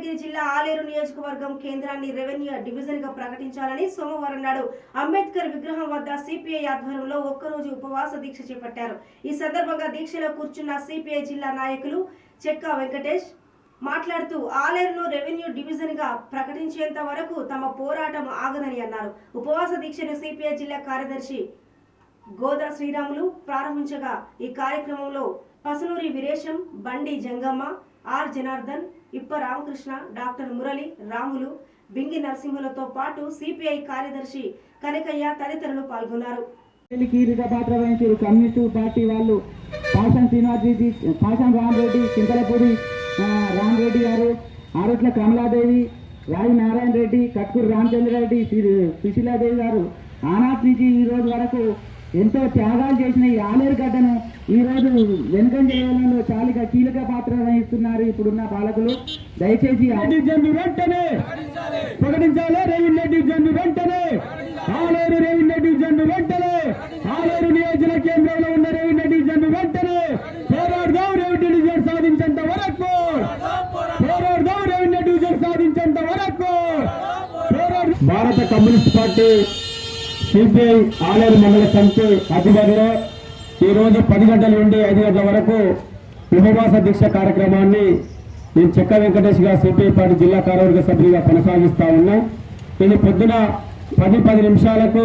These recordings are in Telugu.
భువనగిరి జిల్లా ఆలేరు నియోజకవర్గం కేంద్రాన్ని రెవెన్యూ డివిజన్ గా ప్రకటించాలని సోమవారం నాడు అంబేద్కర్ విగ్రహం వద్ద సిపిఐ ఆధ్వర్యంలో ఒక్కరోజు ఉపవాస దీక్ష చేపట్టారు. ఈ సందర్భంగా దీక్షలో కూర్చున్న సిపిఐ జిల్లా నాయకులు చెక్కా వెంకటేష్ మాట్లాడుతూ ఆలేరును రెవెన్యూ డివిజన్ గా ప్రకటించేంత వరకు తమ పోరాటం ఆగదని అన్నారు. ఉపవాస దీక్షను సిపిఐ జిల్లా కార్యదర్శి గోదా శ్రీరాములు ప్రారంభించగా ఈ కార్యక్రమంలో పసునూరి వీరేశం, బండి జంగమ్మ, ఆర్ జనార్దన్, ఇప్ప రామకృష్ణ, డాక్టర్ మురళి, రాములు, బింగి నరసింహులతో పాటు సిపిఐ కార్యదర్శి కనకయ్య తదితరులు పాల్గొన్నారు. కమ్యూనిస్టు పార్టీ వాళ్ళు పాషం శ్రీనివాసరెడ్డి, పాషం రామరెడ్డి, చింతలపూడి రామరెడ్డి గారు, ఆరుట్ల కమలాదేవి, రావి నారాయణ రెడ్డి, కట్కూరు రామచంద్రారెడ్డి, సుశీలాదేవి గారు ఆనాటి నుంచి ఈ రోజు వరకు ఎంతో త్యాగాలు చేసిన ఈ ఆలేరు గడ్డను ఈ రోజు వెనుకంజ వేలంలో చాలా కీలక పాత్ర వహిస్తున్నారు ఇప్పుడున్న పాలకులు. దయచేసి వెంటనే ప్రకటించాలి, రెవెన్యూ డివిజన్ వెంటనే, ఆలేరు రెవెన్యూ డివిజన్ వెంటనే, ఆలేరు నియోజక కేంద్రంలో ఉన్న రెవెన్యూ డివిజన్ వెంటనే పోరాడదాం. రెవెన్యూ డివిజన్ సాధించేంత వరకు పోరాడదాం. రెవెన్యూ డివిజన్ సాధించేంత వరకు భారత కమ్యూనిస్ట్ పార్టీ సిపిఐ ఆలేరు మండల సమితి ఆధ్వర్యంలో ఈ రోజు 10 గంటల నుండి 5 గంటల వరకు ఉపవాస దీక్ష కార్యక్రమాన్ని నేను చెక్కా వెంకటేష్ గా సిపిఐ పార్టీ జిల్లా కార్యవర్గ సభ్యులుగా కొనసాగిస్తా ఉన్నా. ఇది పొద్దున 10 నిమిషాలకు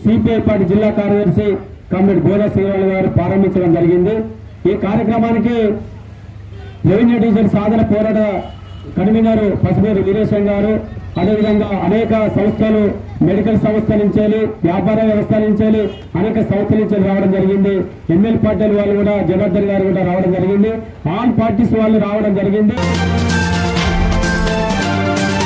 సిపిఐ పార్టీ జిల్లా కార్యదర్శి కమ్రేడ్ గోదా శ్రీరాములు గారు ప్రారంభించడం జరిగింది. ఈ కార్యక్రమానికి రెవెన్యూ డివిజన్ సాధన పోరాట కన్వీనర్ పసునూరి వీరేశం గారు, అదేవిధంగా అనేక సంస్థలు, మెడికల్ సంస్థ నుంచి, వ్యాపార వ్యవస్థ నుంచి, అనేక సంస్థల నుంచి రావడం జరిగింది. ఎమ్మెల్యే పార్టీల వాళ్ళు కూడా, జనార్దన్ గారు కూడా రావడం జరిగింది. ఆల్ పార్టీస్ వాళ్ళు రావడం జరిగింది.